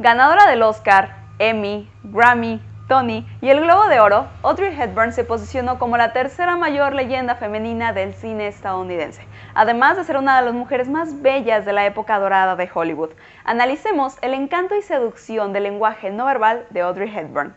Ganadora del Oscar, Emmy, Grammy, Tony y el Globo de Oro, Audrey Hepburn se posicionó como la tercera mayor leyenda femenina del cine estadounidense, además de ser una de las mujeres más bellas de la época dorada de Hollywood. Analicemos el encanto y seducción del lenguaje no verbal de Audrey Hepburn.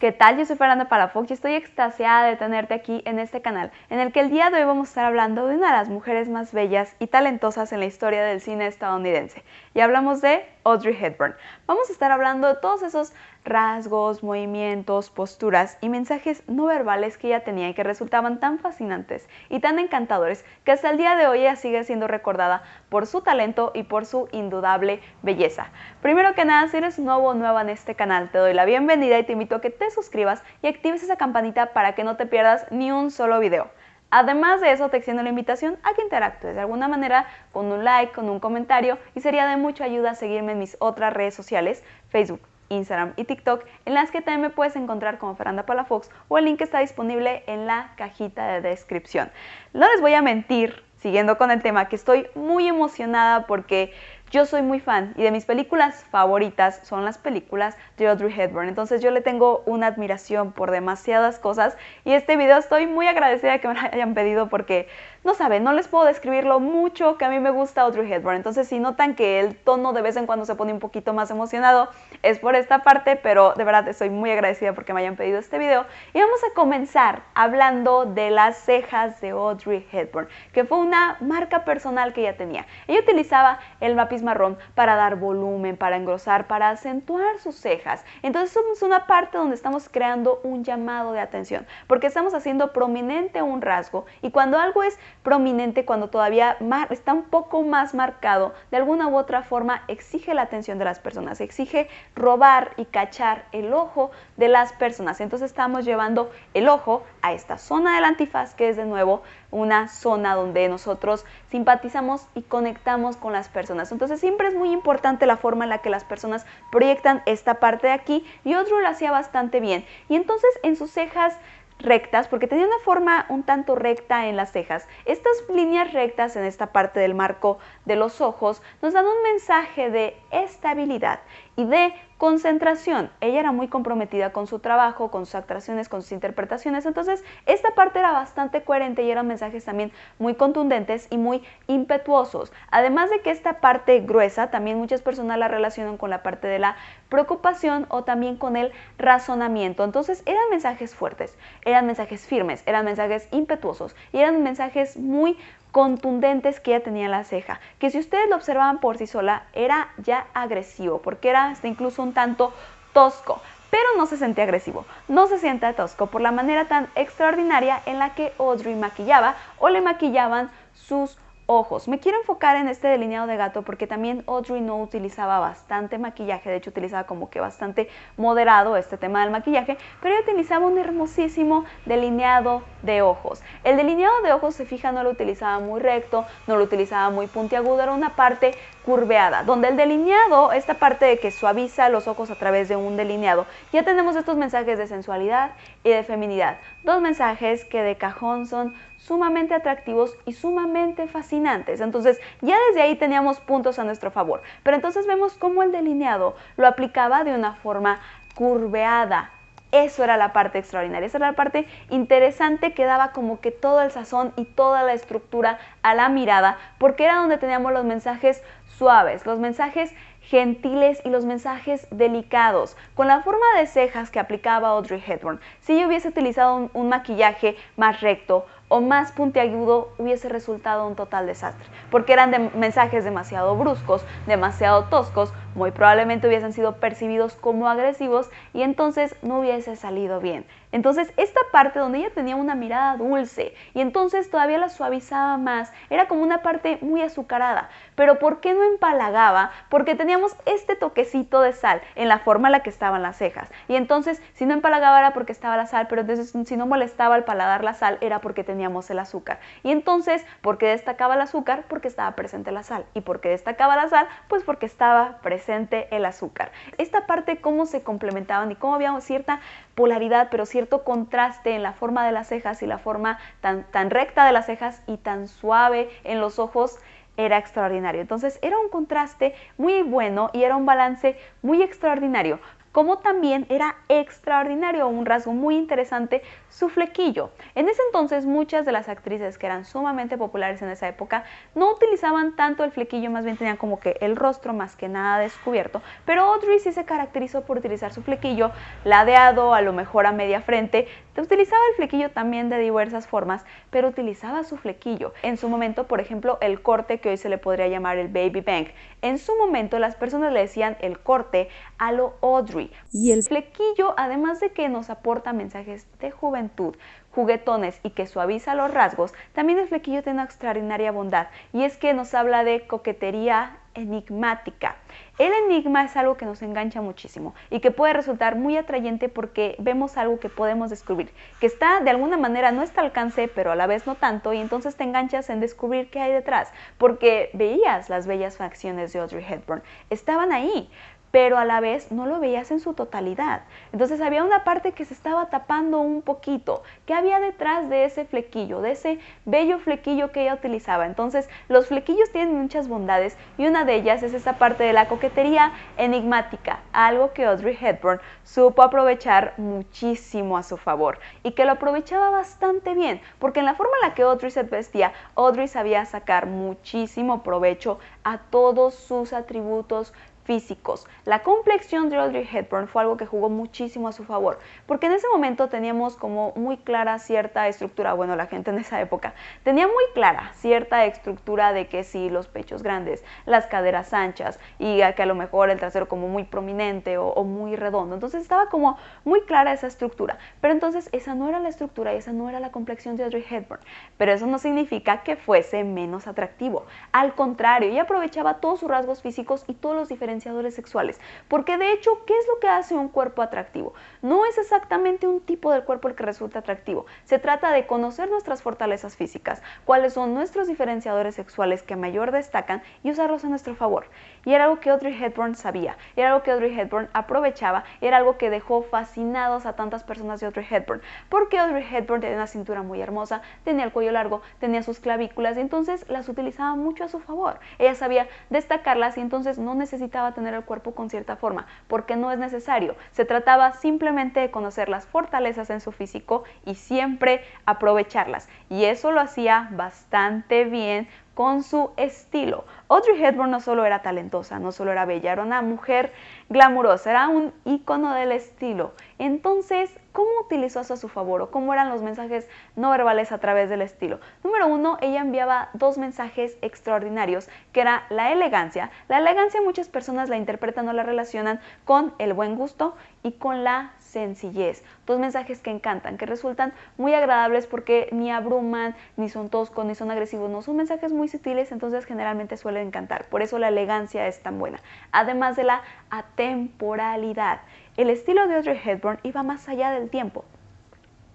¿Qué tal? Yo soy Fernanda Palafox y estoy extasiada de tenerte aquí en este canal, en el que el día de hoy vamos a estar hablando de una de las mujeres más bellas y talentosas en la historia del cine estadounidense. Y hablamos de Audrey Hepburn. Vamos a estar hablando de todos esos rasgos, movimientos, posturas y mensajes no verbales que ella tenía y que resultaban tan fascinantes y tan encantadores que hasta el día de hoy ella sigue siendo recordada por su talento y por su indudable belleza. Primero que nada, si eres nuevo o nueva en este canal, te doy la bienvenida y te invito a que te suscribas y actives esa campanita para que no te pierdas ni un solo video. Además de eso, te extiendo la invitación a que interactúes de alguna manera con un like, con un comentario, y sería de mucha ayuda seguirme en mis otras redes sociales, Facebook, Instagram y TikTok, en las que también me puedes encontrar como Fernanda Palafox, o el link está disponible en la cajita de descripción. No les voy a mentir, siguiendo con el tema, que estoy muy emocionada porque yo soy muy fan y de mis películas favoritas son las películas de Audrey Hepburn. Entonces yo le tengo una admiración por demasiadas cosas y este video estoy muy agradecida que me lo hayan pedido porque, no saben, no les puedo describir lo mucho que a mí me gusta Audrey Hepburn. Entonces si notan que el tono de vez en cuando se pone un poquito más emocionado, es por esta parte, pero de verdad estoy muy agradecida porque me hayan pedido este video. Y vamos a comenzar hablando de las cejas de Audrey Hepburn, que fue una marca personal que ella tenía. Ella utilizaba el lápiz marrón para dar volumen, para engrosar, para acentuar sus cejas. Entonces somos una parte donde estamos creando un llamado de atención, porque estamos haciendo prominente un rasgo, y cuando algo es prominente, cuando todavía está un poco más marcado, de alguna u otra forma exige la atención de las personas, exige robar y cachar el ojo de las personas. Entonces estamos llevando el ojo a esta zona del antifaz, que es de nuevo una zona donde nosotros simpatizamos y conectamos con las personas. Entonces siempre es muy importante la forma en la que las personas proyectan esta parte de aquí, y Audrey lo hacía bastante bien. Y entonces en sus cejas rectas, porque tenía una forma un tanto recta en las cejas, estas líneas rectas en esta parte del marco de los ojos nos dan un mensaje de estabilidad y de concentración. Ella era muy comprometida con su trabajo, con sus actuaciones, con sus interpretaciones. Entonces esta parte era bastante coherente y eran mensajes también muy contundentes y muy impetuosos. Además de que esta parte gruesa también muchas personas la relacionan con la parte de la preocupación o también con el razonamiento. Entonces eran mensajes fuertes, eran mensajes firmes, eran mensajes impetuosos y eran mensajes muy contundentes que ella tenía en la ceja, que si ustedes lo observaban por sí sola era ya agresivo, porque era hasta incluso un tanto tosco, pero no se sentía agresivo, no se siente tosco por la manera tan extraordinaria en la que Audrey maquillaba o le maquillaban sus ojos. Me quiero enfocar en este delineado de gato porque también Audrey no utilizaba bastante maquillaje, de hecho utilizaba como que bastante moderado este tema del maquillaje, pero ella utilizaba un hermosísimo delineado de ojos. El delineado de ojos, se fija, no lo utilizaba muy recto, no lo utilizaba muy puntiagudo, era una parte curveada, donde el delineado, esta parte de que suaviza los ojos a través de un delineado, ya tenemos estos mensajes de sensualidad y de feminidad, dos mensajes que de cajón son sumamente atractivos y sumamente fascinantes. Entonces ya desde ahí teníamos puntos a nuestro favor, pero entonces vemos cómo el delineado lo aplicaba de una forma curveada. Eso era la parte extraordinaria, esa era la parte interesante que daba como que todo el sazón y toda la estructura a la mirada, porque era donde teníamos los mensajes suaves, los mensajes gentiles y los mensajes delicados, con la forma de cejas que aplicaba Audrey Hepburn. Si ella hubiese utilizado un maquillaje más recto o más puntiagudo, hubiese resultado un total desastre, porque eran mensajes demasiado bruscos, demasiado toscos, muy probablemente hubiesen sido percibidos como agresivos y entonces no hubiese salido bien. Entonces esta parte donde ella tenía una mirada dulce y entonces todavía la suavizaba más, era como una parte muy azucarada. Pero ¿por qué no empalagaba? Porque teníamos este toquecito de sal en la forma en la que estaban las cejas. Y entonces si no empalagaba era porque estaba la sal, pero entonces si no molestaba al paladar la sal era porque teníamos el azúcar. Y entonces, ¿por qué destacaba el azúcar? Porque estaba presente la sal. ¿Y por qué destacaba la sal? Pues porque estaba presente el azúcar. Esta parte, cómo se complementaban y cómo había cierta polaridad, pero cierto contraste en la forma de las cejas y la forma tan recta de las cejas y tan suave en los ojos, era extraordinario. Entonces era un contraste muy bueno y era un balance muy extraordinario. Como también era extraordinario, un rasgo muy interesante, su flequillo. En ese entonces muchas de las actrices que eran sumamente populares en esa época no utilizaban tanto el flequillo, más bien tenían como que el rostro más que nada descubierto, pero Audrey sí se caracterizó por utilizar su flequillo ladeado, a lo mejor a media frente. Utilizaba el flequillo también de diversas formas, pero utilizaba su flequillo. En su momento, por ejemplo, el corte que hoy se le podría llamar el baby bang. En su momento las personas le decían el corte a lo Audrey. Y el flequillo, además de que nos aporta mensajes de juventud, juguetones y que suaviza los rasgos, también el flequillo tiene una extraordinaria bondad, y es que nos habla de coquetería enigmática. El enigma es algo que nos engancha muchísimo y que puede resultar muy atrayente porque vemos algo que podemos descubrir, que está de alguna manera a nuestro alcance, pero a la vez no tanto, y entonces te enganchas en descubrir qué hay detrás, porque veías las bellas facciones de Audrey Hepburn, estaban ahí, pero a la vez no lo veías en su totalidad. Entonces había una parte que se estaba tapando un poquito. ¿Qué había detrás de ese flequillo, de ese bello flequillo que ella utilizaba? Entonces los flequillos tienen muchas bondades y una de ellas es esa parte de la coquetería enigmática, algo que Audrey Hepburn supo aprovechar muchísimo a su favor y que lo aprovechaba bastante bien, porque en la forma en la que Audrey se vestía, Audrey sabía sacar muchísimo provecho a todos sus atributos físicos. La complexión de Audrey Hepburn fue algo que jugó muchísimo a su favor, porque en ese momento teníamos como muy clara cierta estructura, bueno, la gente en esa época tenía muy clara cierta estructura de que sí, los pechos grandes, las caderas anchas y que a lo mejor el trasero como muy prominente o muy redondo, entonces estaba como muy clara esa estructura, pero entonces esa no era la estructura y esa no era la complexión de Audrey Hepburn, pero eso no significa que fuese menos atractivo, al contrario, ella aprovechaba todos sus rasgos físicos y todos los diferenciadores sexuales, porque de hecho, ¿qué es lo que hace un cuerpo atractivo? No es exactamente un tipo del cuerpo el que resulta atractivo, se trata de conocer nuestras fortalezas físicas, cuáles son nuestros diferenciadores sexuales que mayor destacan y usarlos a nuestro favor. Y era algo que Audrey Hepburn sabía, era algo que Audrey Hepburn aprovechaba, era algo que dejó fascinados a tantas personas de Audrey Hepburn, porque Audrey Hepburn tenía una cintura muy hermosa, tenía el cuello largo, tenía sus clavículas y entonces las utilizaba mucho a su favor. Ella sabía destacarlas y entonces no necesitaba tener el cuerpo con cierta forma, porque no es necesario. Se trataba simplemente de conocer las fortalezas en su físico y siempre aprovecharlas. Y eso lo hacía bastante bien con su estilo. Audrey Hepburn no solo era talentosa, no solo era bella, era una mujer glamurosa, era un ícono del estilo. Entonces, ¿cómo utilizó eso a su favor o cómo eran los mensajes no verbales a través del estilo? Número uno, ella enviaba dos mensajes extraordinarios, que era la elegancia. La elegancia muchas personas la interpretan o la relacionan con el buen gusto y con la sencillez. Dos mensajes que encantan, que resultan muy agradables porque ni abruman, ni son toscos, ni son agresivos, no, son mensajes muy sutiles, entonces generalmente suelen encantar. Por eso la elegancia es tan buena. Además de la atemporalidad. El estilo de Audrey Hepburn iba más allá del tiempo.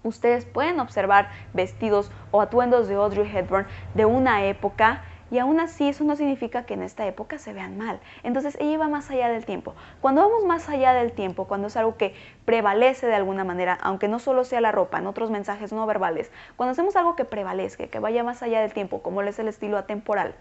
Ustedes pueden observar vestidos o atuendos de Audrey Hepburn de una época y aún así eso no significa que en esta época se vean mal. Entonces ella iba más allá del tiempo. Cuando vamos más allá del tiempo, cuando es algo que prevalece de alguna manera, aunque no solo sea la ropa, en otros mensajes no verbales, cuando hacemos algo que prevalezca, que vaya más allá del tiempo, como es el estilo atemporal,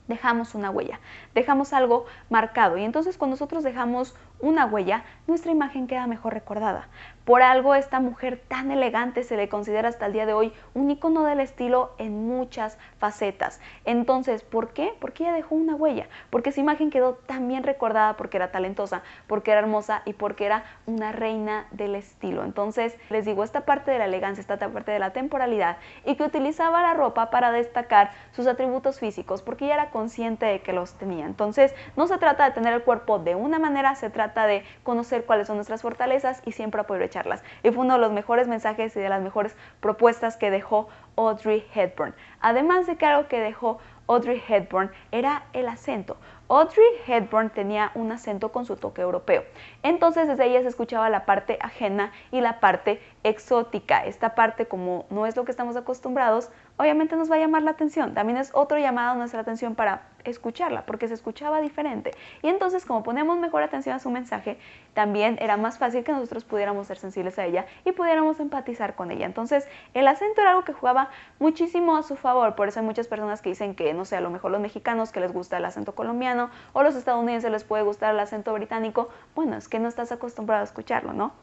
dejamos una huella, dejamos algo marcado y entonces cuando nosotros dejamos una huella, nuestra imagen queda mejor recordada. Por algo esta mujer tan elegante se le considera hasta el día de hoy un icono del estilo en muchas facetas. Entonces, ¿por qué? Porque ella dejó una huella, porque su imagen quedó tan bien recordada porque era talentosa, porque era hermosa y porque era una reina del estilo. Entonces, les digo, esta parte de la elegancia, esta parte de la temporalidad y que utilizaba la ropa para destacar sus atributos físicos porque ella era consciente de que los tenía. Entonces, no se trata de tener el cuerpo de una manera, se trata de conocer cuáles son nuestras fortalezas y siempre aprovecharlas. Y fue uno de los mejores mensajes y de las mejores propuestas que dejó Audrey Hepburn. Además de que algo que dejó Audrey Hepburn era el acento. Audrey Hepburn tenía un acento con su toque europeo. Entonces desde ella se escuchaba la parte ajena y la parte exótica. Esta parte, como no es lo que estamos acostumbrados, obviamente nos va a llamar la atención. También es otro llamado a nuestra atención para escucharla, porque se escuchaba diferente. Y entonces, como ponemos mejor atención a su mensaje, también era más fácil que nosotros pudiéramos ser sensibles a ella y pudiéramos empatizar con ella. Entonces, el acento era algo que jugaba muchísimo a su favor. Por eso hay muchas personas que dicen que, no sé, a lo mejor los mexicanos que les gusta el acento colombiano, o los estadounidenses les puede gustar el acento británico. Bueno, es que no estás acostumbrado a escucharlo, ¿no?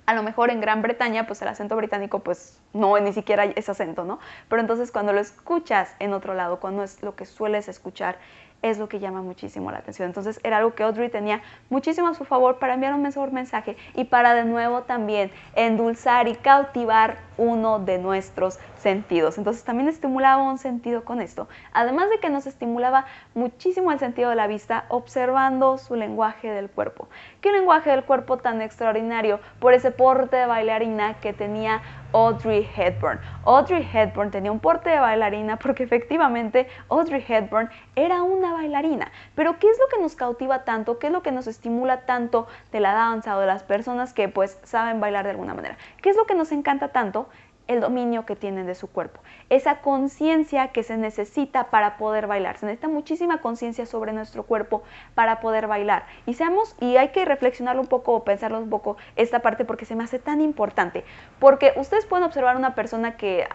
A lo mejor en Gran Bretaña, pues el acento británico, pues no, ni siquiera es acento, ¿no? Pero entonces cuando lo escuchas en otro lado, cuando es lo que sueles escuchar, es lo que llama muchísimo la atención. Entonces era algo que Audrey tenía muchísimo a su favor para enviar un mejor mensaje y para de nuevo también endulzar y cautivar uno de nuestros sentidos. Entonces también estimulaba un sentido con esto. Además de que nos estimulaba muchísimo el sentido de la vista observando su lenguaje del cuerpo. ¿Qué lenguaje del cuerpo tan extraordinario por ese porte de bailarina que tenía Audrey Hepburn? Audrey Hepburn tenía un porte de bailarina porque efectivamente Audrey Hepburn era una bailarina. Pero ¿qué es lo que nos cautiva tanto? ¿Qué es lo que nos estimula tanto de la danza o de las personas que pues saben bailar de alguna manera? ¿Qué es lo que nos encanta tanto? El dominio que tienen de su cuerpo, esa conciencia que se necesita para poder bailar. Se necesita muchísima conciencia sobre nuestro cuerpo para poder bailar. Y hay que reflexionarlo un poco o pensarlo un poco esta parte porque se me hace tan importante. Porque ustedes pueden observar una persona que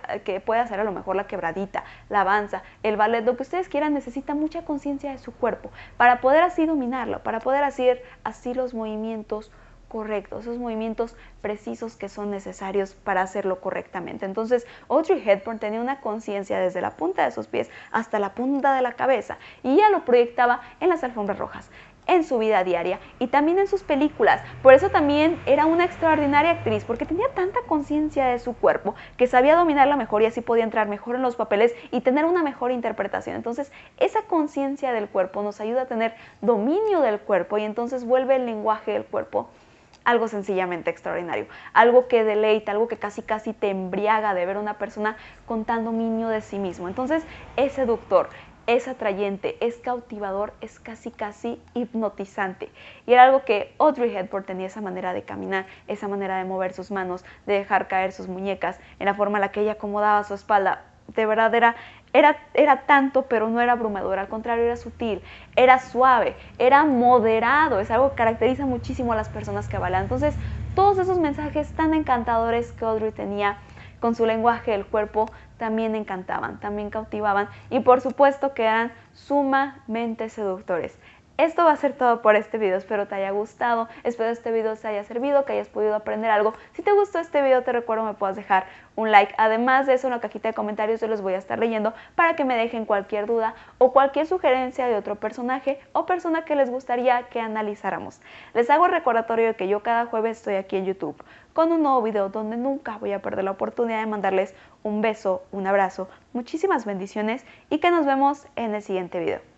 puede hacer a lo mejor la quebradita, la danza, el ballet, lo que ustedes quieran, necesita mucha conciencia de su cuerpo para poder así dominarlo, para poder hacer así los movimientos correctos, esos movimientos precisos que son necesarios para hacerlo correctamente. Entonces, Audrey Hepburn tenía una conciencia desde la punta de sus pies hasta la punta de la cabeza y ella lo proyectaba en las alfombras rojas, en su vida diaria y también en sus películas. Por eso también era una extraordinaria actriz, porque tenía tanta conciencia de su cuerpo que sabía dominarla mejor y así podía entrar mejor en los papeles y tener una mejor interpretación. Entonces, esa conciencia del cuerpo nos ayuda a tener dominio del cuerpo y entonces vuelve el lenguaje del cuerpo algo sencillamente extraordinario, algo que deleita, algo que casi te embriaga de ver a una persona con tan dominio de sí mismo. Entonces es seductor, es atrayente, es cautivador, es casi hipnotizante. Y era algo que Audrey Hepburn tenía, esa manera de caminar, esa manera de mover sus manos, de dejar caer sus muñecas, en la forma en la que ella acomodaba su espalda. De verdad era tanto, pero no era abrumador, al contrario, era sutil, era suave, era moderado, es algo que caracteriza muchísimo a las personas que bailan. Entonces, todos esos mensajes tan encantadores que Audrey tenía con su lenguaje del cuerpo también encantaban, también cautivaban y por supuesto que eran sumamente seductores. Esto va a ser todo por este video, espero te haya gustado, espero este video te haya servido, que hayas podido aprender algo. Si te gustó este video te recuerdo me puedas dejar un like, además de eso en la cajita de comentarios yo los voy a estar leyendo para que me dejen cualquier duda o cualquier sugerencia de otro personaje o persona que les gustaría que analizáramos. Les hago el recordatorio de que yo cada jueves estoy aquí en YouTube con un nuevo video donde nunca voy a perder la oportunidad de mandarles un beso, un abrazo, muchísimas bendiciones y que nos vemos en el siguiente video.